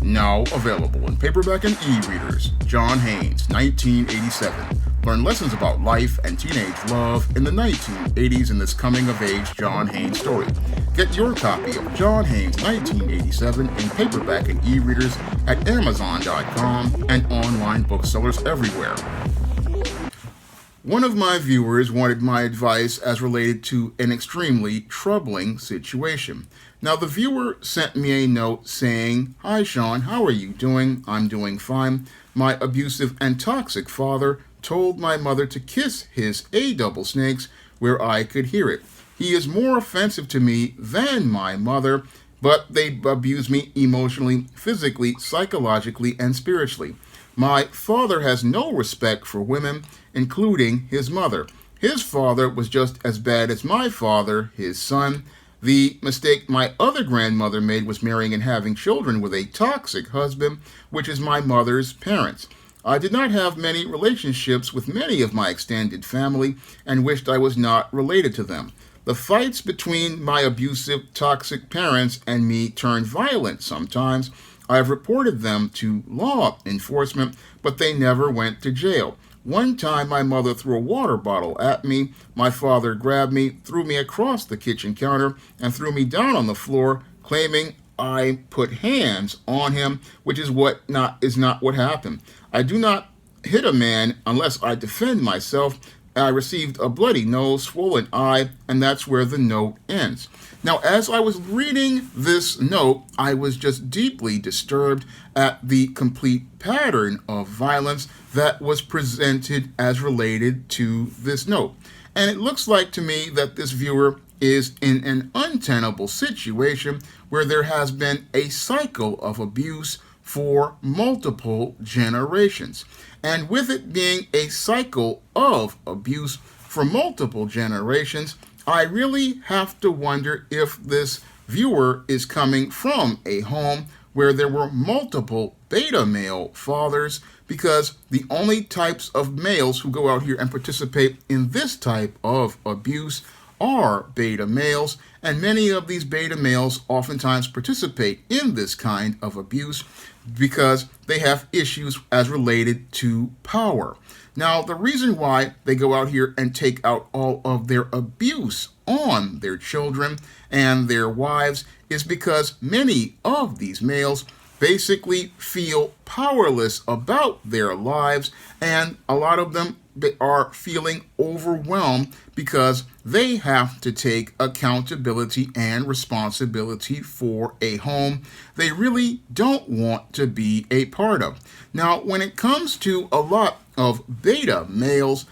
Now available in paperback and e-readers. John Haynes, 1987. Learn lessons about life and teenage love in the 1980s in this coming-of-age John Haynes story. Get your copy of John Haynes, 1987 in paperback and e-readers at Amazon.com and online booksellers everywhere. One of my viewers wanted my advice as related to an extremely troubling situation. Now, the viewer sent me a note saying, "Hi Sean, how are you doing? I'm doing fine. My abusive and toxic father told my mother to kiss his double snakes where I could hear it. He is more offensive to me than my mother, but they abuse me emotionally, physically, psychologically, and spiritually. My father has no respect for women, including his mother. His father was just as bad as my father, his son. The mistake my other grandmother made was marrying and having children with a toxic husband, which is my mother's parents. I did not have many relationships with many of my extended family and wished I was not related to them. The fights between my abusive, toxic parents and me turned violent sometimes. I have reported them to law enforcement, but they never went to jail. One time my mother threw a water bottle at me. My father grabbed me, threw me across the kitchen counter, and threw me down on the floor, claiming I put hands on him, which is not what happened. I do not hit a man unless I defend myself. I received a bloody nose, swollen eye, and that's where the note ends." Now, as I was reading this note, I was just deeply disturbed at the complete pattern of violence that was presented as related to this note. And it looks like to me that this viewer is in an untenable situation where there has been a cycle of abuse for multiple generations. And with it being a cycle of abuse for multiple generations, I really have to wonder if this viewer is coming from a home where there were multiple beta male fathers, because the only types of males who go out here and participate in this type of abuse are beta males, and many of these beta males oftentimes participate in this kind of abuse because they have issues as related to power. Now, the reason why they go out here and take out all of their abuse on their children and their wives is because many of these males basically feel powerless about their lives, and a lot of them are feeling overwhelmed because they have to take accountability and responsibility for a home they really don't want to be a part of. Now, when it comes to a lot of beta males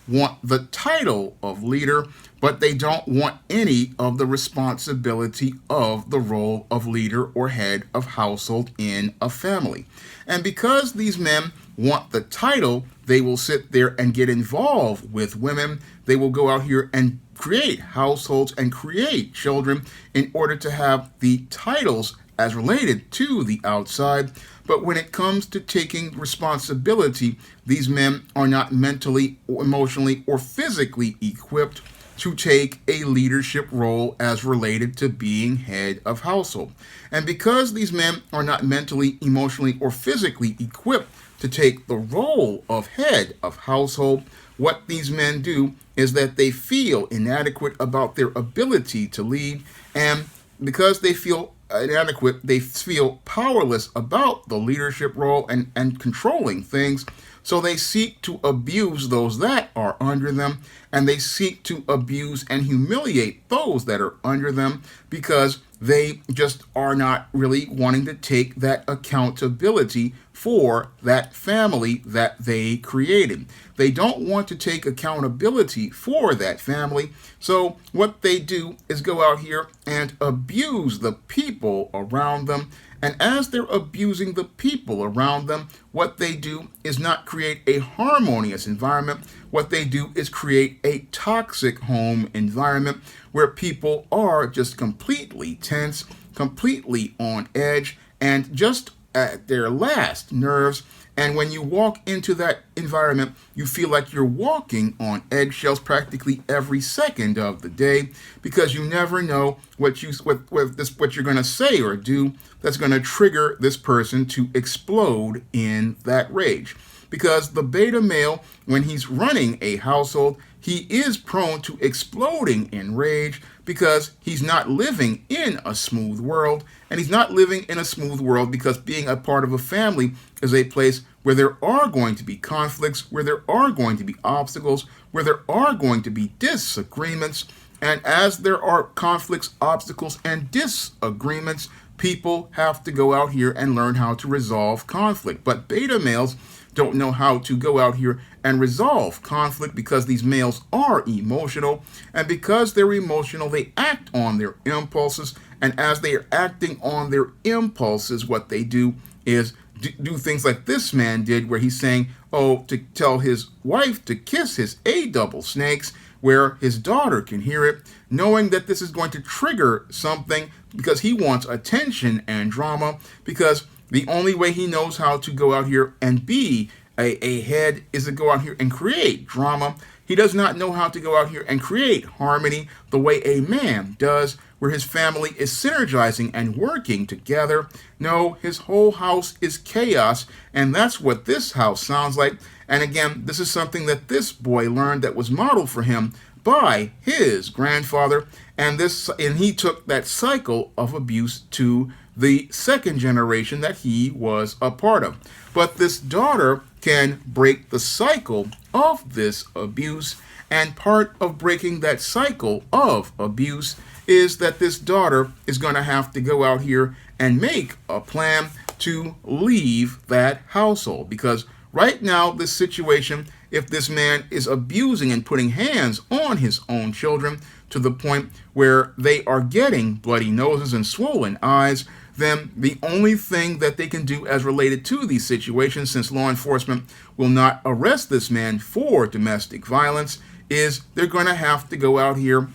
want the title of leader, but they don't want any of the responsibility of the role of leader or head of household in a family. And because these men want the title, they will sit there and get involved with women. They will go out here and create households and create children in order to have the titles as related to the outside. But when it comes to taking responsibility, these men are not mentally, or emotionally, or physically equipped to take a leadership role as related to being head of household. And because these men are not mentally, emotionally, or physically equipped to take the role of head of household, what these men do is that they feel inadequate about their ability to lead, and because they feel inadequate, they feel powerless about the leadership role and controlling things. So they seek to abuse those that are under them, and they seek to abuse and humiliate those that are under them because they just are not really wanting to take that accountability for that family that they created. They don't want to take accountability for that family, so what they do is go out here and abuse the people around them. And as they're abusing the people around them, what they do is not create a harmonious environment. What they do is create a toxic home environment where people are just completely tense, completely on edge, and just at their last nerves. And when you walk into that environment, you feel like you're walking on eggshells practically every second of the day, because you never know what you're going to say or do that's going to trigger this person to explode in that rage. Because the beta male, when he's running a household, he is prone to exploding in rage, because he's not living in a smooth world. And he's not living in a smooth world because being a part of a family is a place where there are going to be conflicts, where there are going to be obstacles, where there are going to be disagreements. And as there are conflicts, obstacles, and disagreements, people have to go out here and learn how to resolve conflict. But beta males don't know how to go out here and resolve conflict, because these males are emotional, and because they're emotional, they act on their impulses. And as they are acting on their impulses, what they do is do things like this man did, where he's saying, to tell his wife to kiss his double snakes, where his daughter can hear it, knowing that this is going to trigger something, because he wants attention and drama, because the only way he knows how to go out here and be a head is to go out here and create drama. He does not know how to go out here and create harmony the way a man does, where his family is synergizing and working together. No, his whole house is chaos, and that's what this house sounds like. And again, this is something that this boy learned that was modeled for him by his grandfather, and he took that cycle of abuse to the second generation that he was a part of. But this daughter can break the cycle of this abuse, and part of breaking that cycle of abuse is that this daughter is going to have to go out here and make a plan to leave that household. Because right now, this situation, if this man is abusing and putting hands on his own children to the point where they are getting bloody noses and swollen eyes, then the only thing that they can do as related to these situations, since law enforcement will not arrest this man for domestic violence, is they're going to have to go out here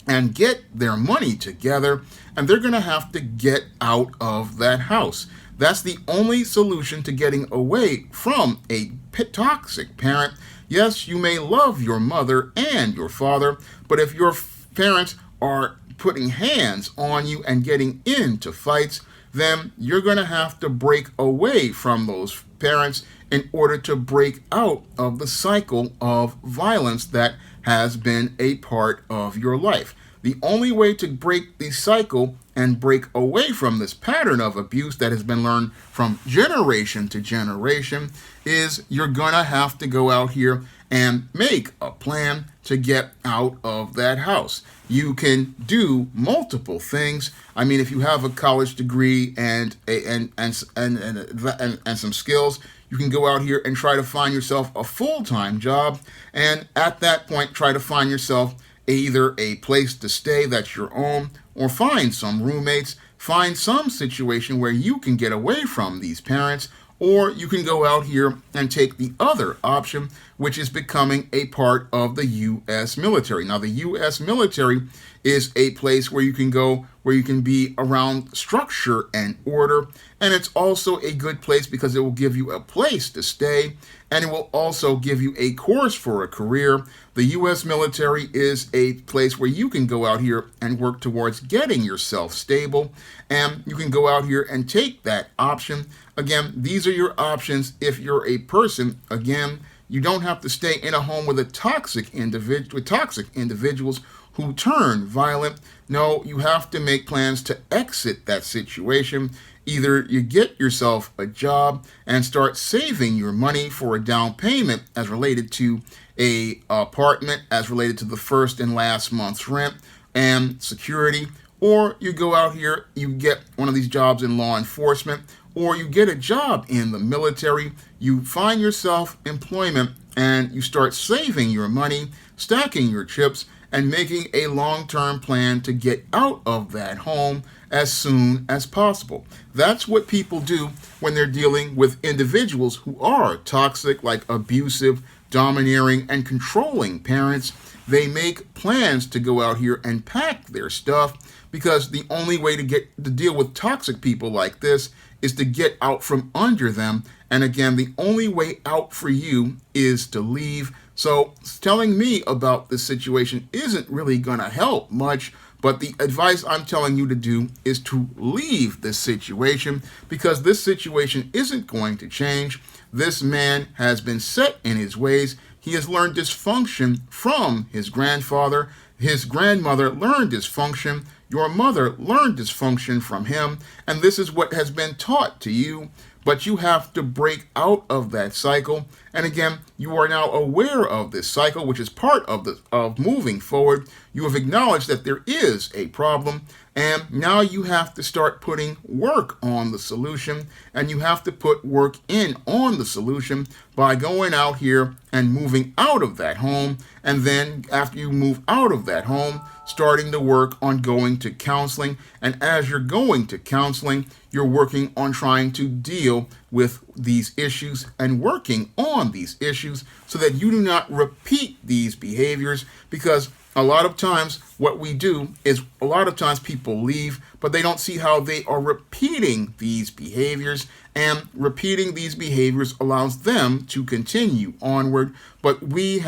and get their money together, and they're going to have to get out of that house. That's the only solution to getting away from a toxic parent. Yes, you may love your mother and your father, but if your parents are putting hands on you and getting into fights, then you're going to have to break away from those parents in order to break out of the cycle of violence that has been a part of your life. The only way to break the cycle and break away from this pattern of abuse that has been learned from generation to generation is you're going to have to go out here and make a plan to get out of that house. You can do multiple things. I mean, if you have a college degree and some skills, you can go out here and try to find yourself a full-time job, and at that point try to find yourself either a place to stay that's your own, or find some roommates, find some situation where you can get away from these parents, or you can go out here and take the other option, which is becoming a part of the U.S. military. Now, the U.S. military is a place where you can go, where you can be around structure and order, and it's also a good place because it will give you a place to stay, and it will also give you a course for a career. The U.S. military is a place where you can go out here and work towards getting yourself stable, and you can go out here and take that option. Again, these are your options if you're a person. Again, you don't have to stay in a home with toxic individuals who turn violent. No, you have to make plans to exit that situation. Either you get yourself a job and start saving your money for a down payment as related to a apartment, as related to the first and last month's rent and security, or you go out here, you get one of these jobs in law enforcement, or you get a job in the military, you find yourself employment, and you start saving your money, stacking your chips, and making a long-term plan to get out of that home as soon as possible. That's what people do when they're dealing with individuals who are toxic, like abusive, domineering, and controlling parents. They make plans to go out here and pack their stuff, because the only way to deal with toxic people like this is to get out from under them. And again, the only way out for you is to leave. So telling me about this situation isn't really going to help much. But the advice I'm telling you to do is to leave this situation, because this situation isn't going to change. This man has been set in his ways. He has learned dysfunction from his grandfather. His grandmother learned dysfunction. Your mother learned dysfunction from him. And this is what has been taught to you. But you have to break out of that cycle. And again, you are now aware of this cycle, which is part of moving forward. You have acknowledged that there is a problem, and now you have to start putting work on the solution, and you have to put work in on the solution by going out here and moving out of that home. And then after you move out of that home, starting to work on going to counseling. And as you're going to counseling, you're working on trying to deal with these issues and working on these issues so that you do not repeat these behaviors. Because a lot of times what we do is a lot of times people leave, but they don't see how they are repeating these behaviors, and repeating these behaviors allows them to continue onward. But we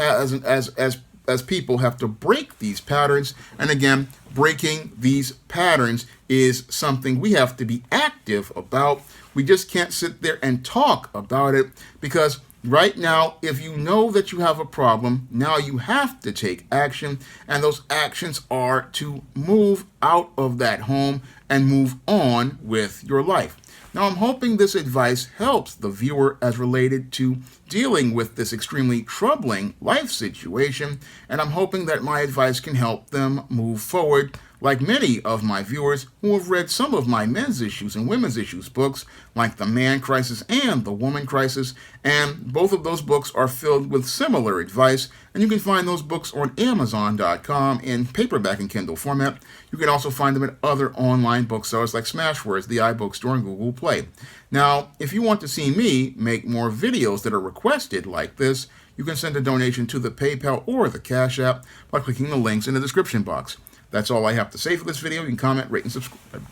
as people have to break these patterns. And again, breaking these patterns is something we have to be active about. We just can't sit there and talk about it, because right now, if you know that you have a problem, now you have to take action. And those actions are to move out of that home and move on with your life. Now, I'm hoping this advice helps the viewer as related to dealing with this extremely troubling life situation, and I'm hoping that my advice can help them move forward, like many of my viewers who have read some of my men's issues and women's issues books, like The Man Crisis and The Woman Crisis, and both of those books are filled with similar advice, and you can find those books on Amazon.com in paperback and Kindle format. You can also find them at other online booksellers like Smashwords, the iBookstore, and Google Play. Now, if you want to see me make more videos that are requested like this, you can send a donation to the PayPal or the Cash App by clicking the links in the description box. That's all I have to say for this video. You can comment, rate, and subscribe.